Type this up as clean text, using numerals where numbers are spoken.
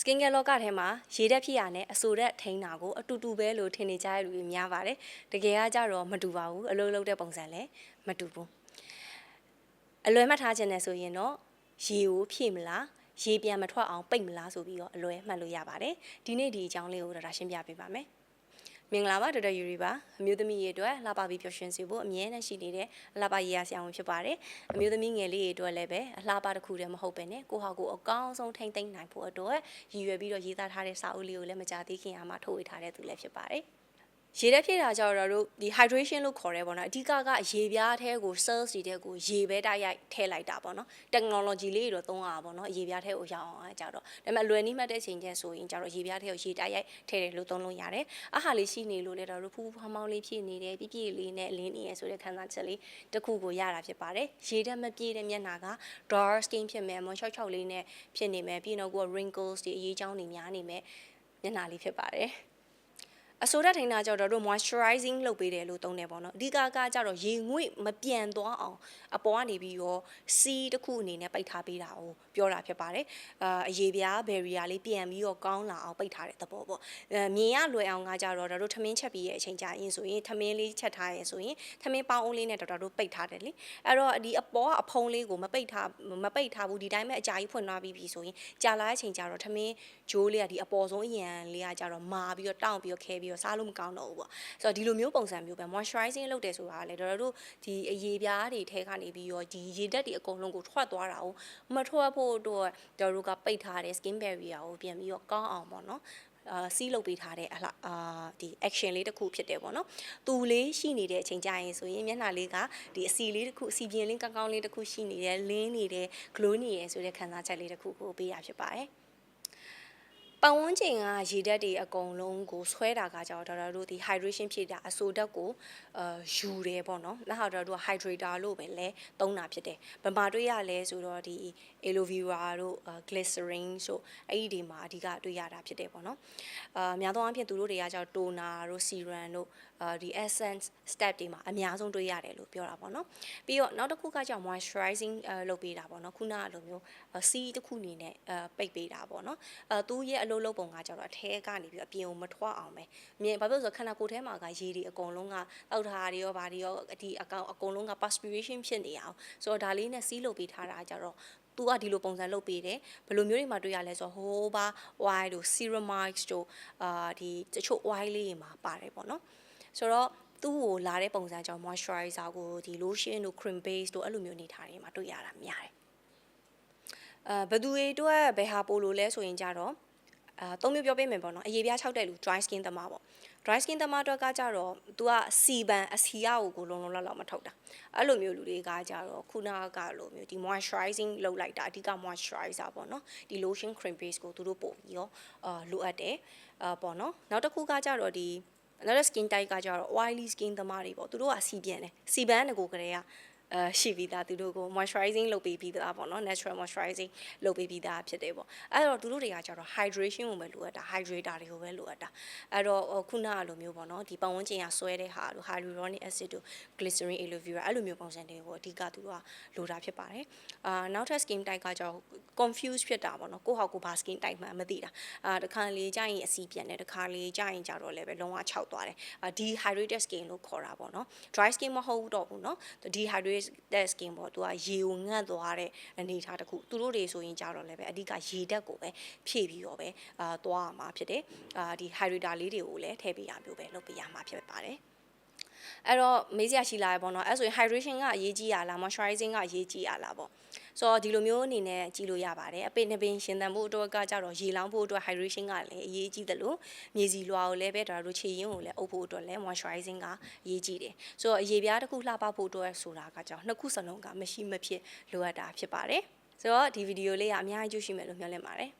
skin care လောကထဲမှာရေဓာတ်ဖြစ်ရနဲ့အဆိုဓာတ်ထိန်းတာကိုအတူတူပဲလို့ထင်နေကြတဲ့လူတွေများပါတယ်တကယ်ကကြတော့မတူပါဘူးအလုံးလုံးတဲ့ပုံစံလည်းမတူဘူးအလွယ်မှတ်ထားခြင်းနဲ့ဆိုရင်တော့ရေကိုဖြည့်မလားရေပြန်မထွက်အောင်ပိတ်မလားဆိုပြီးတော့အလွယ်မှတ်လို့ရပါတယ်ဒီနေ့ဒီအကြောင်းလေးကိုတော့ရှင်းပြပေးပါမယ်မင်္ဂလာပါဒေါက်တာယူရီပါအမျိုးသမီးတွေအတွက်လှပပြီးပျော်ရွှင်စေဖို့အမြဲတမ်းရှိနေတဲ့လှပရေးရဆရာဝန်ဖြစ်ပါတယ်အမျိုးသမီးငယ်လေးတွေအတွက်လည်းပဲအလှပတစ်ခုတည်းမဟုတ်ပဲနဲ့ကိုဟာကိုအကောင်းဆုံးထိမ့်သိမ့်နိုင်ဖို့အတွက်ရည်ရွယ်ပြီးတော့ရေးသားထားတဲ့စာအုပ်လေးကိုလည်းမကြာသေးခင်ကမှထုတ်ဝေထားတဲ့သူလည်းဖြစ်ပါတယ်ရေဓာတ်ဖြည့်တာကြောင့်တော့ဒီ hydration လို့ခေါ်ရဲပေါ့နော်အဓိကကရေပြားထဲကို cells တွေထဲကိုရေပဲတိုက်ရိုက်ထည့်လိုက်တာပေါ့နော် technology လေးတွေတော့သုံးရတာပေါ့နော်ရေပြားထဲကိုရောက်အောင်ကြတော့ဒါပေမဲ့လွယ်နီးမှတ်တဲ့ချိန်ကျဆိုရင်ကြတော့ရေပြားထဲကိုရေတိုက်ရိုက်ထည့်တယ်လို့သုံးလို့ရတယ်အဟာလေးရှိနေလို့လည်းတော့ဖူးဖူးဖောင်းဖောင်းလေးဖြစ်နေတယ်ပြည့်ပြည့်လေးနဲ့လင်းနေရဆိုတဲ့ခံစားချက်လေးတစ်ခုကိုရတာဖြစ်ပါတယ်ရေဓာတ်မပြည့်တဲ့မျက်နှာက dark skin ဖြစ်မယ်မွန်ချောက်ချောက်လေးနဲ့ဖြစ်နေမယ်ပြီးတော့ကို wrinkles တွေအရေးကြောင်းတွေများနေမယ်မျက်နှာလေးဖြစ်ပါတယ်အဆိုဓာတ်ထိန်းတာကြောင့်တို့ moisturizing လုပ်ပေးတယ်လို့သုံးတယ်ပေါ့နော်အဓိကကကြတော့ရေငွေ့မပြန်သွားအောင်အပေါ်ကနေပြီးတော့စီးတစ်ခုအနေနဲ့ပိတ်ထားပေးတာကိုပြောတာဖြစ်ပါတယ်အရေပြား barrier လေးပြန်ပြီးတော့ကောင်းလာအောင်ပိတ်ထားတဲ့သဘောပေါ့မြင်ရလွယ်အောင်ကကြတော့တို့ထမင်းချက်ပြီးရဲ့အချိန်ကြာရင်ဆိုရင်ထမင်းလေးချက်ထားရဲဆိုရင်ထမင်းပေါင်းအုံးလေးနဲ့တို့ပိတ်ထားတယ်လေအဲ့တော့ဒီအပေါ်ကအဖုံးလေးကိုမပိတ်ထားဘူးဒီတိုင်းပဲအကြာကြီးဖွင့်သွားပြီးပြီဆိုရင်ကြာလာတဲ့အချိန်ကြာတော့ထမင်းဂျိုးလေးကဒီအပေါ်ဆုံးအရန်လေးကကြတော့မာပြီးတော့တောင့်ပြီးတော့ခဲပြီးတော့စားလို့မကောင်းတော့ဘူးပေါ့ဆိုတော့ဒီလိုမျိုးပုံစံမျိုးပဲ moisturizing လုပ်တယ်ဆိုတာကလည်းတို့ဒီအရေပြားတွေထဲကနေပြီးတော့ဒီရေဓာတ်တွေအကုန်လုံးကိုထွက်သွားတာကိုမထွက်ဖို့တို့ကပိတ်ထားတဲ့ skin barrier ကိုပြန်ပြီးတော့ကောင်းအောင်ပေါ့နော်စီးလုပ်ပေးထားတဲ့ဒီ action လေးတစ်ခုဖြစ်တယ်ပေါ့နော်သူလေးရှိနေတဲ့အချိန်ကြာရင်ဆိုရင်မျက်နှာလေးကဒီအစီလေးတစ်ခုအစီပြင်းလေးကောင်းကောင်းလေးတစ်ခုရှိနေတယ်လင်းနေတယ် glow နေရယ်ဆိုတဲ့ခံစားချက်လေးတစ်ခုကိုပေးရဖြစ်ပါတယ်ပတ်ဝန်းကျင်ကရေဓာတ်တွေအကုန်လုံးကိုဆွဲတာကကြောင့်တို့ဒီ hydration ဖြစ်တာအဆိုဓာတ်ကိုယူတယ်ပေါ့နော်နောက်ဟာတို့က hydrator လို့ပဲလဲသုံးတာဖြစ်တယ်ဗမာတွေ့ရလဲဆိုတော့ဒီ aloe vera တို့ glycerin ဆိုအဲ့ဒီဒီမှာအဓိကတွေ့ရတာဖြစ်တယ်ပေါ့နော်များသောအားဖြင့်သူတို့တွေကကြောင့် toner တို့ serum တို့ဒီ essence step တွေမှာအများဆုံးတွေ့ရတယ်လို့ပြောတာပေါ့နော်ပြီးတော့နောက်တစ်ခုကကြောင့် moisturizing လုပ်ပေးတာပေါ့နော်ခုနကလိုမျိုးစီးတစ်ခုအနေနဲ့ပိတ်ပေးတာပေါ့နော်သူ့ရဲ့အလုပ်လုပ်ပုံကကြောင့်အထဲကနေပြီးအပြင်ကိုမထွက်အောင်ပဲမြင်ဘာဖြစ်လို့ဆိုခန္ဓာကိုယ်ထဲမှာကရေတွေအကုန်လုံးကတောက်ထားတွေရောဗာတွေရောဒီအကုန်လုံးက perspiration ဖြစ်နေအောင်ဆိုတော့ဒါလေးနဲ့စီးလုပ်ပေးထားတာကြတော့သူကဒီလိုပုံစံလုပ်ပေးတယ်ဘယ်လိုမျိုးတွေမှာတွေ့ရလဲဆိုတော့ဟိုးပါ oil တို့ ceramides တို့ဒီတချို့ oil လေးတွေမှာပါတယ်ပေါ့နော်ဆိုတော့သူ့ကိုလာတဲ့ပုံစံကြောင့် moisturizer ကိုဒီ lotion တို့ cream base တို့အဲ့လိုမျိုးနေထားတွေမှာတွေ့ရတာများတယ်ဘယ်သူတွေအတွက်ဘယ်ဟာပို့လို့လဲဆိုရင်ကြတော့သုံးမျိုးပြောပေးမယ်ပေါ့နော်အရေပြား6တဲ့လူ dry skin သမားပေါ့ dry skin သမားအတွက်ကကြတော့ तू ကစီပန်အစီရကိုလုံးလုံးလောက်မထုတ်တာအဲ့လိုမျိုးလူတွေကကြတော့ခုနကလိုမျိုးဒီ moisturizing လုပ်လိုက်တာအဓိက moisturizer ပေါ့နော်ဒီ lotion cream base ကိုသူတို့ပို့ပြီးတော့လိုအပ်တယ်ပေါ့နော်နောက်တစ်ခုကကြတော့ဒီနောက် skin type ကကြတော့ oily skin သမားတွေပေါ့သူတို့ကစီပြန်တယ်စီပန်တကိုကလေးကရှိပြီးသားသူတို့ကို moisturizing လုပ်ပေးပြီးသားပေါ့နော် natural moisturizing လုပ်ပေးပြီးသားဖြစ်တယ်ပေါ့အဲ့တော့သူတို့တွေကကြတော့ hydration ကိုပဲလိုအပ်တာ hydrator တွေကိုပဲလိုအပ်တာအဲ့တော့ခုနကလိုမျိုးပေါ့နော်ဒီပတ်ဝန်းကျင်ကဆွဲတဲ့ဟာတို့ hyaluronic acid တို့ glycerin aloe vera အဲ့လိုမျိုးပုံစံတွေကိုအဓိကသူတို့ကလိုတာဖြစ်ပါတယ်နောက်ထပ် skin type ကကြတော့ confuse ဖြစ်တာပေါ့နော်ကိုယ့်ဟာကိုယ်ဘာ skin type မှမသိတာတခါလေကြာရင်အစီပြန်တယ်တခါလေကြာရင်ကြတော့လည်းပဲလုံးဝခြောက်သွားတယ်dehydrated skin လို့ခေါ်တာပေါ့နော် dry skin မဟုတ်တော့ဘူးเนาะ dehydrated skin ပေါ့သူကရေကိုငတ်သွားတဲ့အနေအထားတစ်ခုသူတို့တွေဆိုရင်ကြတော့လည်းပဲအဓိကရေဓာတ်ကိုပဲဖြည့်ပြီးတော့ပဲသွားရမှာဖြစ်တယ်ဒီ hydrator လေးတွေကိုလည်းထည့်ပေးရမျိုးပဲလုပ်ပေးရမှာဖြစ်ပါတယ်အဲ့တော့မေးစရာရှိလာရပေါ့နော်အဲ့ဆိုရင် hydration ကအရေးကြီးရလား moisturizing ကအရေးကြီးရလားပေါ့ဆိုတော့ဒီလိုမျိုးအနေနဲ့ကြည့်လို့ရပါတယ်အပင်နှပင်ရှင်သန်ဖို့အတွက်ကကြတော့ရေလောင်းဖို့အတွက် hydration ကလည်းအရေးကြီးတယ်လို့မြေစီလွှာကိုလည်းပဲဒါတို့ခြေရင်းကိုလည်းအုပ်ဖို့အတွက်လည်း moisturizing ကအရေးကြီးတယ်ဆိုတော့အရေပြားတစ်ခုလှပဖို့အတွက်ဆိုတာကကြောင့်နှစ်ခုစလုံးကမရှိမဖြစ်လိုအပ်တာဖြစ်ပါတယ်ဆိုတော့ဒီဗီဒီယိုလေးကအများကြီးကျိုးရှိမယ်လို့မျှော်လင့်ပါတယ်